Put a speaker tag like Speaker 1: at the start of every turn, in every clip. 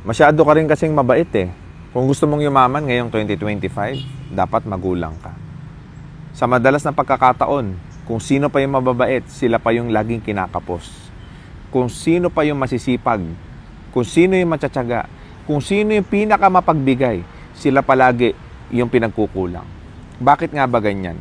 Speaker 1: Masyado ka rin kasing mabait eh. Kung gusto mong yumaman ngayong 2025, dapat magulang ka. Sa madalas na pagkakataon, kung sino pa yung mababait, sila pa yung laging kinakapos. Kung sino pa yung masisipag, kung sino yung matsatsaga, kung sino yung pinakamapagbigay, sila palagi yung pinagkukulang. Bakit nga ba ganyan?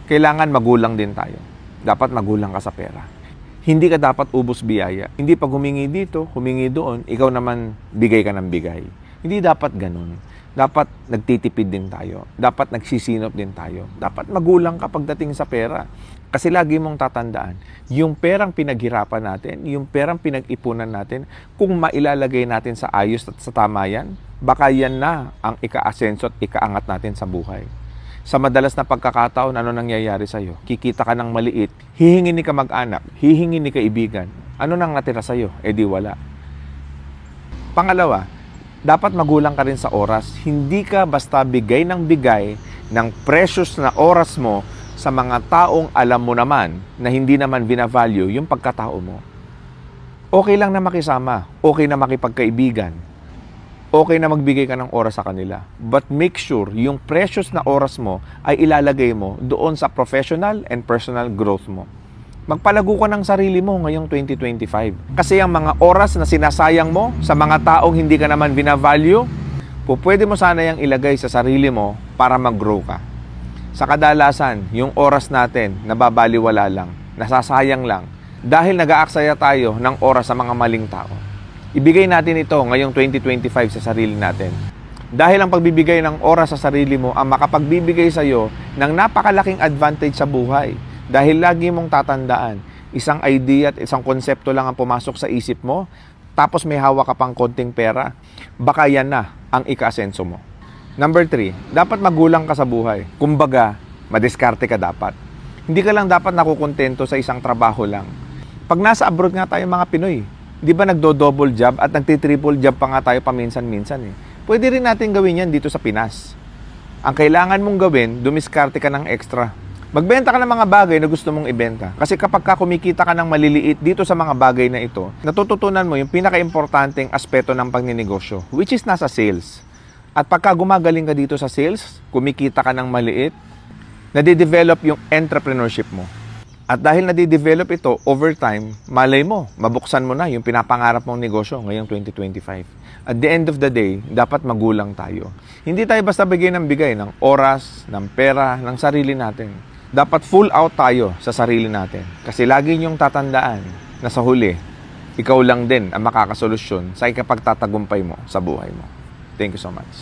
Speaker 1: Kailangan magulang din tayo. Dapat magulang ka sa pera. Hindi ka dapat ubos biyaya. Hindi pag humingi dito, humingi doon, ikaw naman bigay ka ng bigay. Hindi dapat ganun. Dapat nagtitipid din tayo. Dapat nagsisinop din tayo. Dapat magulang ka pagdating sa pera. Kasi lagi mong tatandaan, yung perang pinaghirapan natin, yung perang pinag-ipunan natin, kung mailalagay natin sa ayos at sa tama yan, baka yan na ang ika-asenso at ikaangat natin sa buhay. Sa madalas na pagkakataon, ano nangyayari sa'yo? Kikita ka ng maliit, hihingin ni kamag-anak, hihingin ni kaibigan. Ano nang natira sa'yo? Eh di wala. Pangalawa, dapat magulang ka rin sa oras. Hindi ka basta bigay ng precious na oras mo sa mga taong alam mo naman na hindi naman binavalue yung pagkatao mo. Okay lang na makisama, okay na makipagkaibigan, okay na magbigay ka ng oras sa kanila. But make sure yung precious na oras mo ay ilalagay mo doon sa professional and personal growth mo. Magpalago ka ng sarili mo ngayong 2025. Kasi ang mga oras na sinasayang mo sa mga taong hindi ka naman binavalue, pwede mo sana yung ilagay sa sarili mo para mag-grow ka. Sa kadalasan, yung oras natin nababaliwala lang, nasasayang lang, dahil nag-aaksaya tayo ng oras sa mga maling tao. Ibigay natin ito ngayong 2025 sa sarili natin. Dahil ang pagbibigay ng oras sa sarili mo ang makapagbibigay sa iyo ng napakalaking advantage sa buhay. Dahil lagi mong tatandaan, isang idea at isang konsepto lang ang pumasok sa isip mo, tapos may hawak ka pang konting pera, baka yan na ang ika-asenso mo. Number 3, dapat magulang ka sa buhay. Kumbaga, madiskarte ka dapat. Hindi ka lang dapat nakukontento sa isang trabaho lang. Pag nasa abroad nga tayo mga Pinoy, di ba nagdo-double job at nagti-triple job pa nga tayo paminsan-minsan eh. Pwede rin natin gawin yan dito sa Pinas. Ang kailangan mong gawin, dumiskarte ka ng extra. Magbenta ka ng mga bagay na gusto mong ibenta. Kasi kapag kumikita ka ng maliliit dito sa mga bagay na ito, natututunan mo yung pinaka-importanteng aspeto ng pagninegosyo, which is nasa sales. At pagka gumagaling ka dito sa sales, kumikita ka ng maliit, nadidevelop yung entrepreneurship mo. At dahil nadidevelop ito over time, malay mo, mabuksan mo na yung pinapangarap mong negosyo ngayong 2025. At the end of the day, dapat magulang tayo. Hindi tayo basta bigay ng oras, ng pera, ng sarili natin. Dapat full out tayo sa sarili natin. Kasi lagi niyong tatandaan na sa huli, ikaw lang din ang makakasolusyon sa ikapagtatagumpay mo sa buhay mo. Thank you so much.